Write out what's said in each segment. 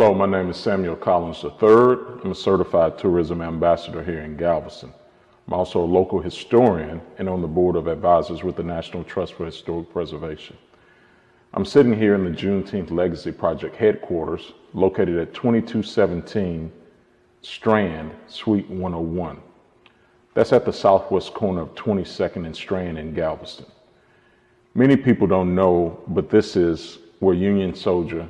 Hello, my name is Samuel Collins III. I'm a certified tourism ambassador here in Galveston. I'm also a local historian and on the board of advisors with the National Trust for Historic Preservation. I'm sitting here in the Juneteenth Legacy Project headquarters, located at 2217 Strand, Suite 101. That's at the southwest corner of 22nd and Strand in Galveston. Many people don't know, but this is where Union soldier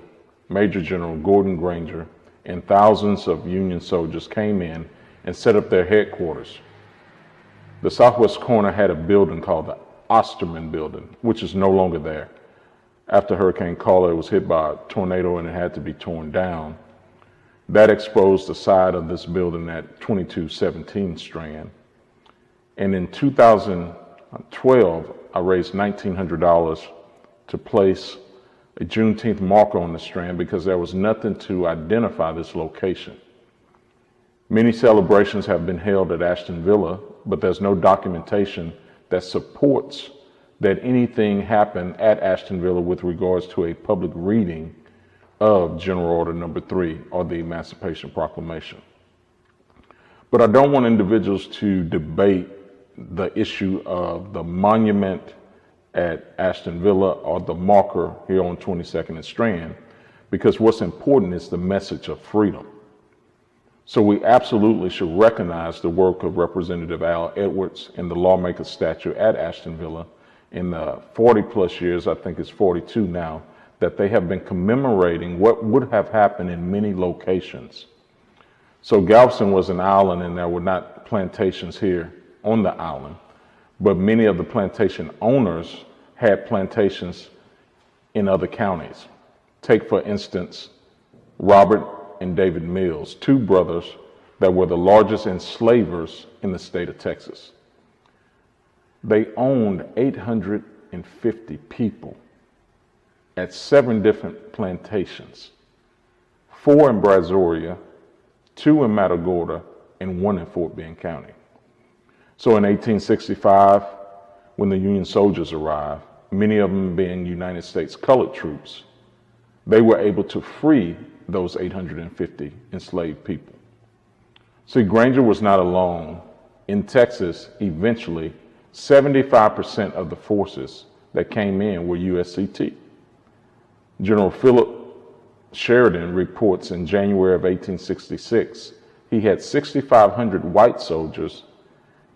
Major General Gordon Granger and thousands of Union soldiers came in and set up their headquarters. The southwest corner had a building called the Osterman Building, which is no longer there. After Hurricane Carla, it was hit by a tornado and it had to be torn down. That exposed the side of this building at 2217 Strand. And in 2012, I raised $1,900 to place a Juneteenth marker on the Strand because there was nothing to identify this location. Many celebrations have been held at Ashton Villa, but there's no documentation that supports that anything happened at Ashton Villa with regards to a public reading of General Order Number 3 or the Emancipation Proclamation. But I don't want individuals to debate the issue of the monument at Ashton Villa or the marker here on 22nd and Strand, because what's important is the message of freedom. So we absolutely should recognize the work of Representative Al Edwards and the lawmaker statue at Ashton Villa in the 40 plus years, I think it's 42 now, that they have been commemorating what would have happened in many locations. So Galveston was an island and there were not plantations here on the island, but many of the plantation owners had plantations in other counties. Take, for instance, Robert and David Mills, two brothers that were the largest enslavers in the state of Texas. They owned 850 people at 7 different plantations, 4 in Brazoria, 2 in Matagorda, and 1 in Fort Bend County. So in 1865, when the Union soldiers arrived, many of them being United States colored troops, they were able to free those 850 enslaved people. See, Granger was not alone. In Texas, eventually, 75% of the forces that came in were USCT. General Philip Sheridan reports in January of 1866, he had 6,500 white soldiers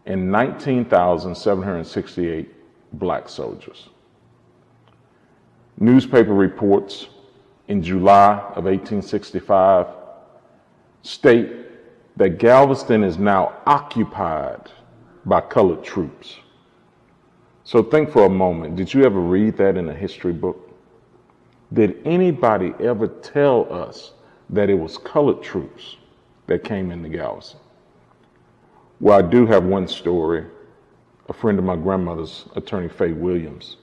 and 19,768 black soldiers. Newspaper reports in July of 1865 state that Galveston is now occupied by colored troops. So think for a moment, did you ever read that in a history book? Did anybody ever tell us that it was colored troops that came into Galveston? Well, I do have one story. A friend of my grandmother's, Attorney Faye Williams.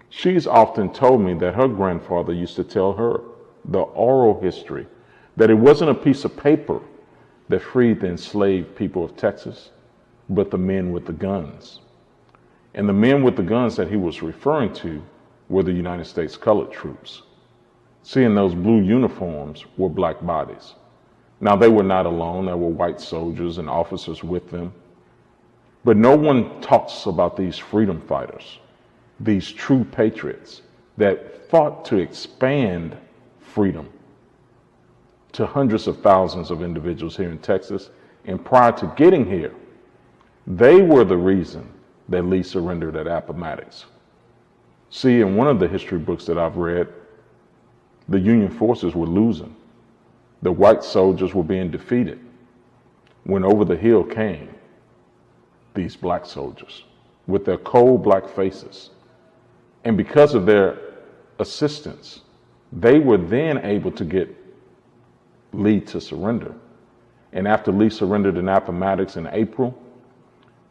She's often told me that her grandfather used to tell her the oral history, that it wasn't a piece of paper that freed the enslaved people of Texas, but the men with the guns. And the men with the guns that he was referring to were the United States colored troops. See, in those blue uniforms were black bodies. Now, they were not alone. There were white soldiers and officers with them. But no one talks about these freedom fighters, these true patriots that fought to expand freedom to hundreds of thousands of individuals here in Texas. And prior to getting here, they were the reason that Lee surrendered at Appomattox. See, in one of the history books that I've read, the Union forces were losing. The white soldiers were being defeated when over the hill came these black soldiers with their cold black faces. And because of their assistance, they were then able to get Lee to surrender. And after Lee surrendered in Appomattox in April,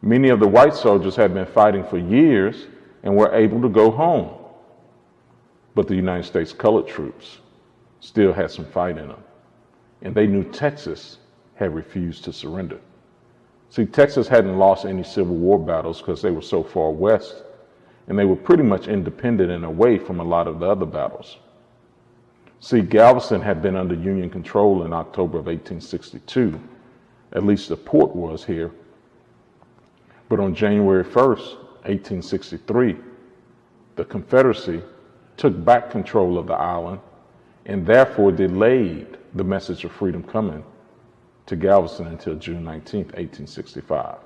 many of the white soldiers had been fighting for years and were able to go home. But the United States colored troops still had some fight in them. And they knew Texas had refused to surrender. See, Texas hadn't lost any Civil War battles because they were so far west, and they were pretty much independent and away from a lot of the other battles. See, Galveston had been under Union control in October of 1862. At least the port was here. But on January 1st, 1863, the Confederacy took back control of the island and therefore delayed the message of freedom coming to Galveston until June 19th, 1865.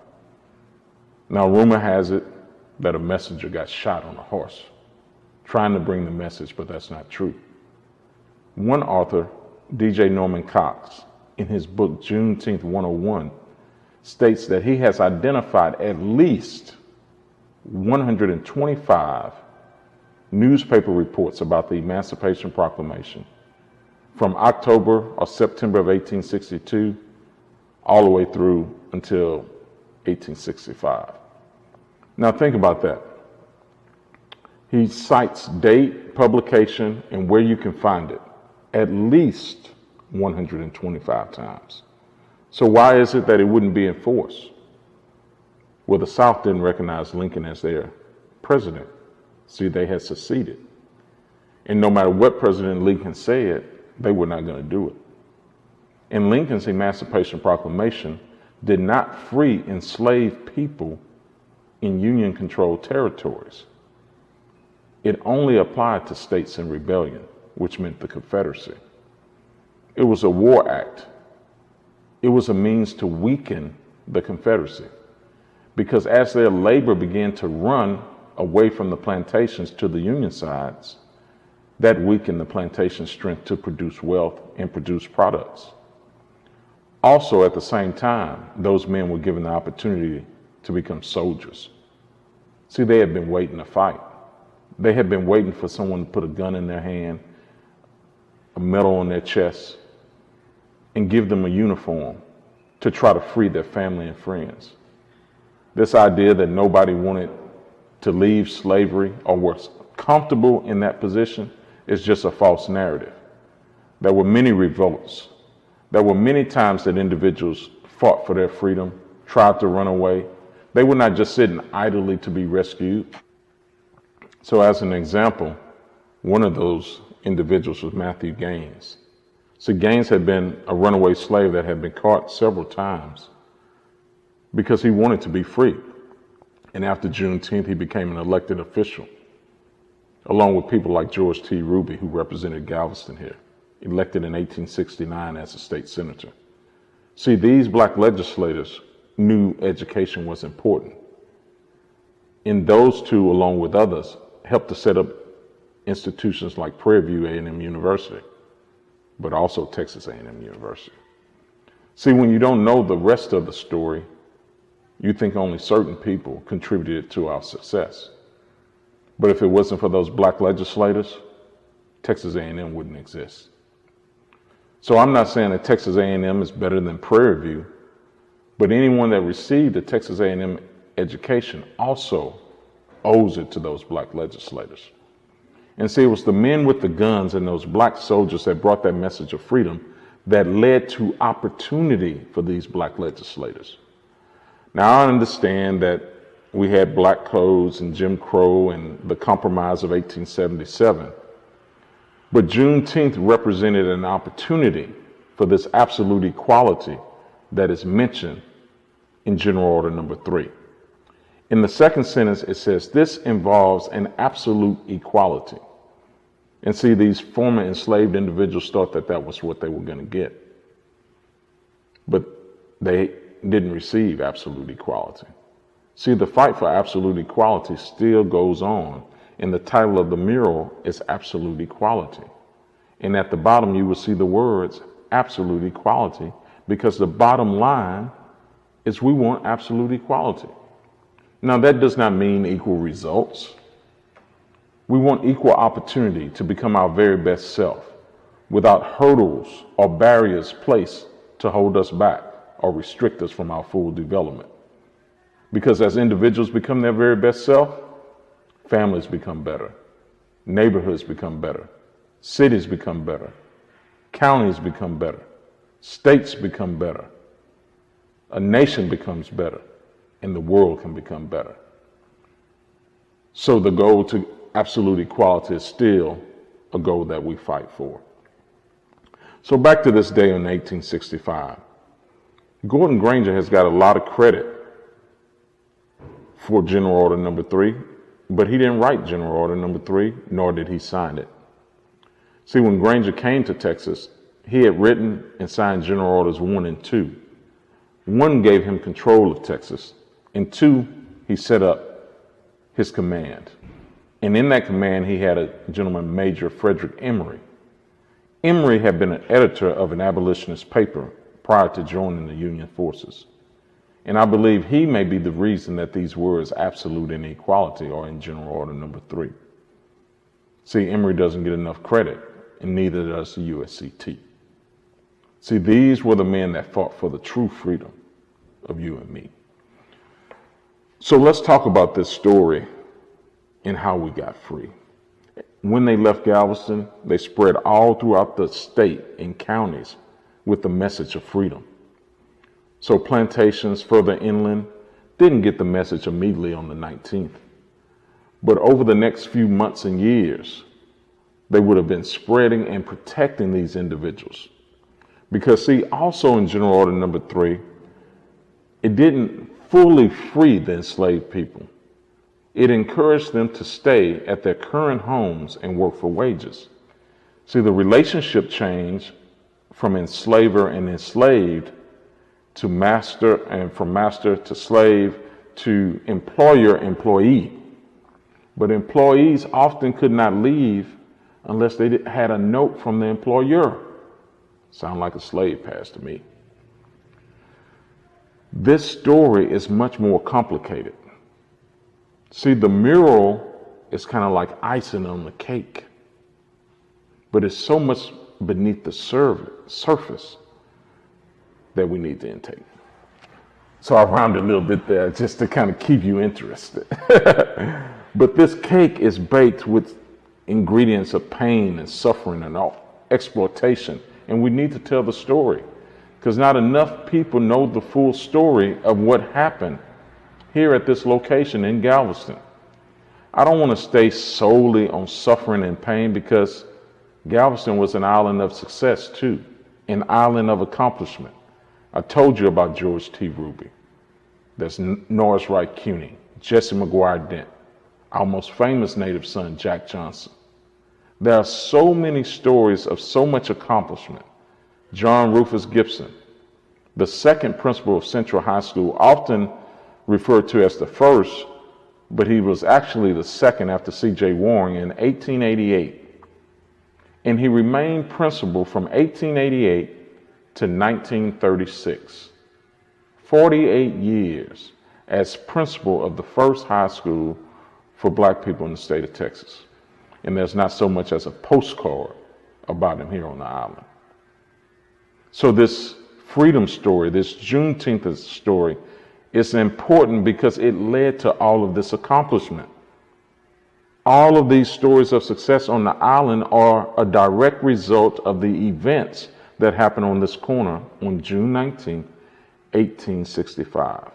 Now, rumor has it that a messenger got shot on a horse trying to bring the message, but that's not true. One author, DJ Norman Cox, in his book Juneteenth 101, states that he has identified at least 125 newspaper reports about the Emancipation Proclamation from October or September of 1862 all the way through until 1865. Now think about that. He cites date, publication, and where you can find it at least 125 times. So why is it that it wouldn't be enforced? Well, the South didn't recognize Lincoln as their president. See, they had seceded. And no matter what President Lincoln said, they were not going to do it. And Lincoln's Emancipation Proclamation did not free enslaved people in Union-controlled territories. It only applied to states in rebellion, which meant the Confederacy. It was a war act. It was a means to weaken the Confederacy, because as their labor began to run away from the plantations to the Union sides, that weakened the plantation strength to produce wealth and produce products. Also, at the same time, those men were given the opportunity to become soldiers. See, they had been waiting to fight. They had been waiting for someone to put a gun in their hand, a medal on their chest, and give them a uniform to try to free their family and friends. This idea that nobody wanted to leave slavery or was comfortable in that position is just a false narrative. There were many revolts. There were many times that individuals fought for their freedom, tried to run away. They were not just sitting idly to be rescued. So as an example, one of those individuals was Matthew Gaines. So Gaines had been a runaway slave that had been caught several times because he wanted to be free. And after Juneteenth, he became an elected official, along with people like George T. Ruby, who represented Galveston here, elected in 1869 as a state senator. See, these black legislators knew education was important. And those two, along with others, helped to set up institutions like Prairie View A&M University, but also Texas A&M University. See, when you don't know the rest of the story, you think only certain people contributed to our success. But if it wasn't for those black legislators, Texas A&M wouldn't exist. So I'm not saying that Texas A&M is better than Prairie View, but anyone that received a Texas A&M education also owes it to those black legislators. And see, it was the men with the guns and those black soldiers that brought that message of freedom that led to opportunity for these black legislators. Now, I understand that we had black codes and Jim Crow and the Compromise of 1877, but Juneteenth represented an opportunity for this absolute equality that is mentioned in General Order Number 3. In the second sentence, it says, this involves an absolute equality. And see, these former enslaved individuals thought that that was what they were going to get. But they didn't receive absolute equality. See, the fight for absolute equality still goes on, and the title of the mural is Absolute Equality. And at the bottom, you will see the words absolute equality, because the bottom line is we want absolute equality. Now, that does not mean equal results. We want equal opportunity to become our very best self without hurdles or barriers placed to hold us back or restrict us from our full development. Because as individuals become their very best self, families become better, neighborhoods become better, cities become better, counties become better, states become better, a nation becomes better, and the world can become better. So the goal to absolute equality is still a goal that we fight for. So back to this day in 1865. Gordon Granger has got a lot of credit for General Order Number 3, but he didn't write General Order Number 3, nor did he sign it. See, when Granger came to Texas, he had written and signed General Orders 1 and 2. 1 gave him control of Texas, and 2, he set up his command. And in that command, he had a gentleman, Major Frederick Emory. Emory had been an editor of an abolitionist paper prior to joining the Union forces. And I believe he may be the reason that these words absolute and equality are in General Order Number 3. See, Emory doesn't get enough credit, and neither does the USCT. See, these were the men that fought for the true freedom of you and me. So let's talk about this story and how we got free. When they left Galveston, they spread all throughout the state and counties with the message of freedom. So plantations further inland didn't get the message immediately on the 19th. But over the next few months and years, they would have been spreading and protecting these individuals. Because see, also in General Order Number 3, it didn't fully free the enslaved people. It encouraged them to stay at their current homes and work for wages. See, the relationship changed from enslaver and enslaved to master, and from master to slave to employer-employee. But employees often could not leave unless they had a note from the employer. Sound like a slave pass to me. This story is much more complicated. See, the mural is kind of like icing on the cake, but it's so much beneath the surface that we need to intake. So I rounded a little bit there just to kind of keep you interested. But this cake is baked with ingredients of pain and suffering and exploitation, and we need to tell the story because not enough people know the full story of what happened here at this location in Galveston. I don't want to stay solely on suffering and pain because Galveston was an island of success too, an island of accomplishment. I told you about George T. Ruby. There's Norris Wright Cuny, Jesse McGuire Dent, our most famous native son, Jack Johnson. There are so many stories of so much accomplishment. John Rufus Gibson, the second principal of Central High School, often referred to as the first, but he was actually the second after C.J. Waring in 1888. And he remained principal from 1888 to 1936. 48 years as principal of the first high school for black people in the state of Texas. And there's not so much as a postcard about him here on the island. So this freedom story, this Juneteenth story, is important because it led to all of this accomplishment. All of these stories of success on the island are a direct result of the events that happened on this corner on June 19, 1865.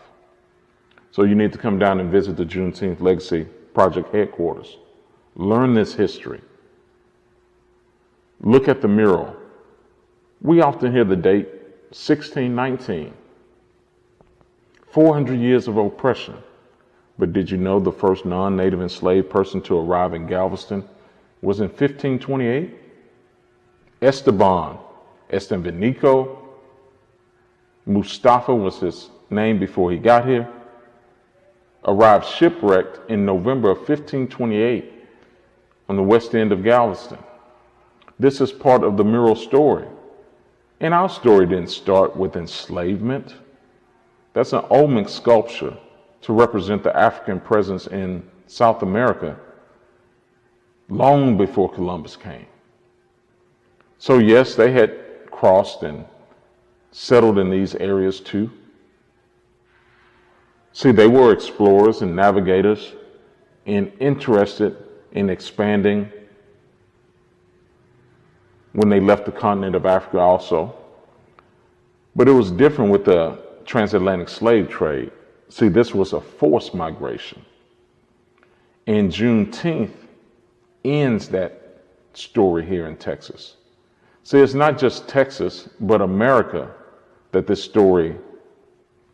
So you need to come down and visit the Juneteenth Legacy Project headquarters. Learn this history. Look at the mural. We often hear the date 1619. 400 years of oppression. But did you know the first non-native enslaved person to arrive in Galveston was in 1528? Esteban Estevanico Mustafa was his name before he got here, arrived shipwrecked in November of 1528 on the west end of Galveston. This is part of the mural story. And our story didn't start with enslavement. That's an Olmec sculpture to represent the African presence in South America long before Columbus came. So yes, they had crossed and settled in these areas too. See, they were explorers and navigators and interested in expanding when they left the continent of Africa also. But it was different with the transatlantic slave trade. See, this was a forced migration. And Juneteenth ends that story here in Texas. See, it's not just Texas, but America that this story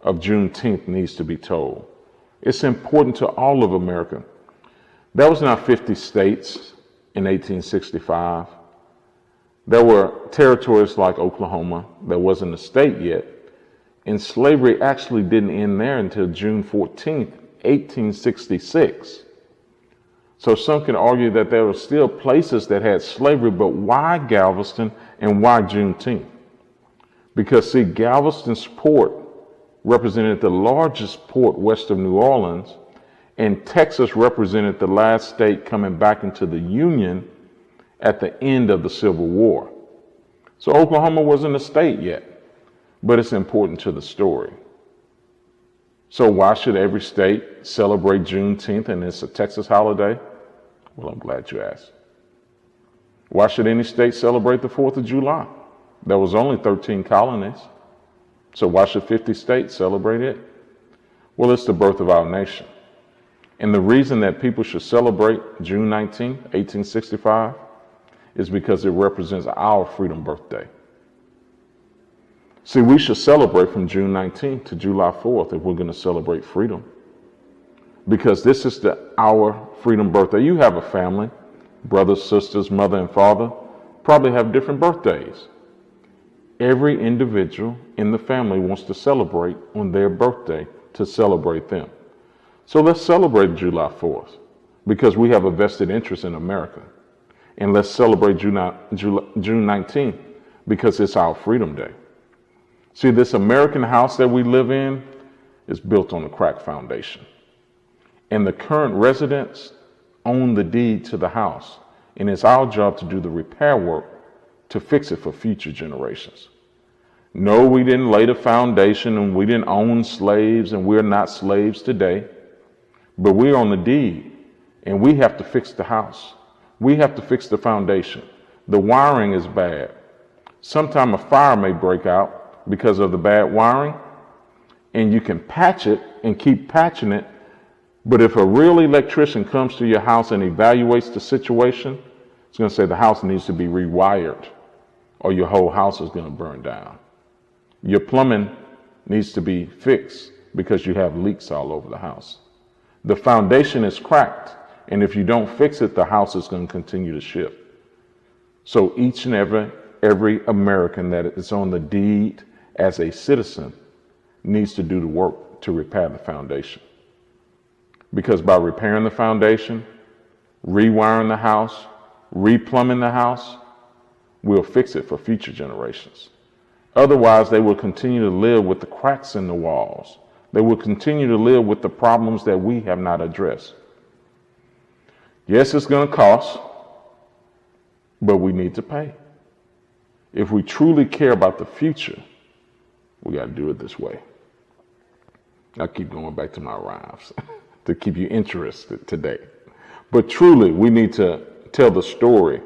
of Juneteenth needs to be told. It's important to all of America. There was not 50 states in 1865. There were territories like Oklahoma that wasn't a state yet. And slavery actually didn't end there until June 14th, 1866. So some can argue that there were still places that had slavery, but why Galveston and why Juneteenth? Because see, Galveston's port represented the largest port west of New Orleans, and Texas represented the last state coming back into the Union at the end of the Civil War. So Oklahoma wasn't a state yet, but it's important to the story. So why should every state celebrate Juneteenth and it's a Texas holiday? Well, I'm glad you asked. Why should any state celebrate the 4th of July? There was only 13 colonies. So why should 50 states celebrate it? Well, it's the birth of our nation. And the reason that people should celebrate June 19, 1865, is because it represents our freedom birthday. See, we should celebrate from June 19th to July 4th if we're going to celebrate freedom. Because this is our freedom birthday. You have a family, brothers, sisters, mother, and father, probably have different birthdays. Every individual in the family wants to celebrate on their birthday to celebrate them. So let's celebrate July 4th because we have a vested interest in America. And let's celebrate June 19th because it's our Freedom Day. See, this American house that we live in is built on a cracked foundation. And the current residents own the deed to the house. And it's our job to do the repair work to fix it for future generations. No, we didn't lay the foundation and we didn't own slaves and we're not slaves today. But we're on the deed and we have to fix the house. We have to fix the foundation. The wiring is bad. Sometime a fire may break out because of the bad wiring, and you can patch it and keep patching it. But if a real electrician comes to your house and evaluates the situation, it's going to say the house needs to be rewired or your whole house is going to burn down. Your plumbing needs to be fixed because you have leaks all over the house. The foundation is cracked, and if you don't fix it, the house is going to continue to shift. So each and every American that is on the deed as a citizen needs to do the work to repair the foundation. Because by repairing the foundation, rewiring the house, replumbing the house, we'll fix it for future generations. Otherwise, they will continue to live with the cracks in the walls. They will continue to live with the problems that we have not addressed. Yes, it's going to cost, but we need to pay. If we truly care about the future, we got to do it this way. I keep going back to my rhymes to keep you interested today. But truly, we need to tell the story,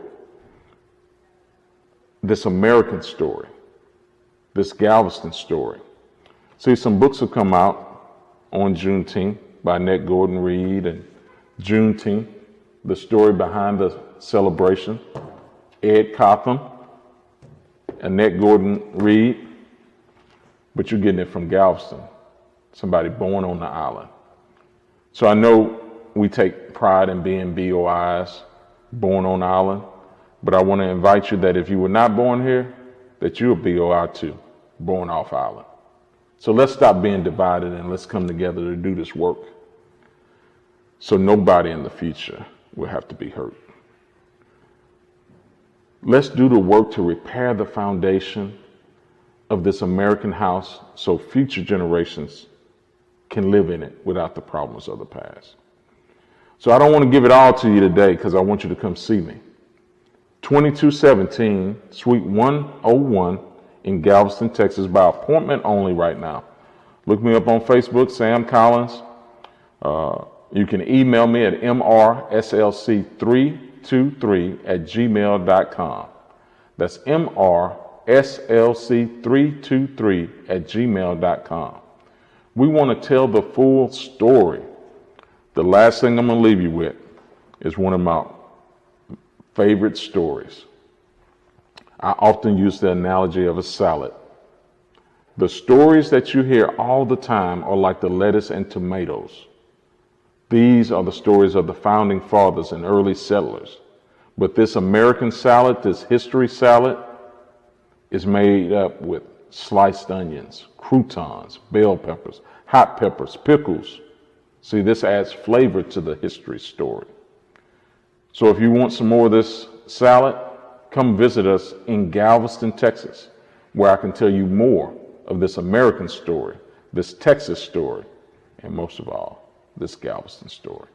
this American story, this Galveston story. See, some books have come out on Juneteenth by Annette Gordon Reed and Juneteenth, the story behind the celebration. Ed Cotham, Annette Gordon Reed, but you're getting it from Galveston, somebody born on the island. So I know we take pride in being BOIs, born on the island, but I want to invite you that if you were not born here, that you're a BOI too, born off island. So let's stop being divided and let's come together to do this work so nobody in the future will have to be hurt. Let's do the work to repair the foundation of this American house so future generations can live in it without the problems of the past. So I don't want to give it all to you today because I want you to come see me. 2217 Suite 101 in Galveston, Texas, by appointment only right now. Look me up on Facebook, Sam Collins. You can email me at mrslc323@gmail.com. That's mrslc323@gmail.com. We want to tell the full story. The last thing I'm going to leave you with is one of my favorite stories. I often use the analogy of a salad. The stories that you hear all the time are like the lettuce and tomatoes. These are the stories of the founding fathers and early settlers. But this American salad, this history salad, is made up with sliced onions, croutons, bell peppers, hot peppers, pickles. See, this adds flavor to the history story. So if you want some more of this salad, come visit us in Galveston, Texas, where I can tell you more of this American story, this Texas story, and most of all, this Galveston story.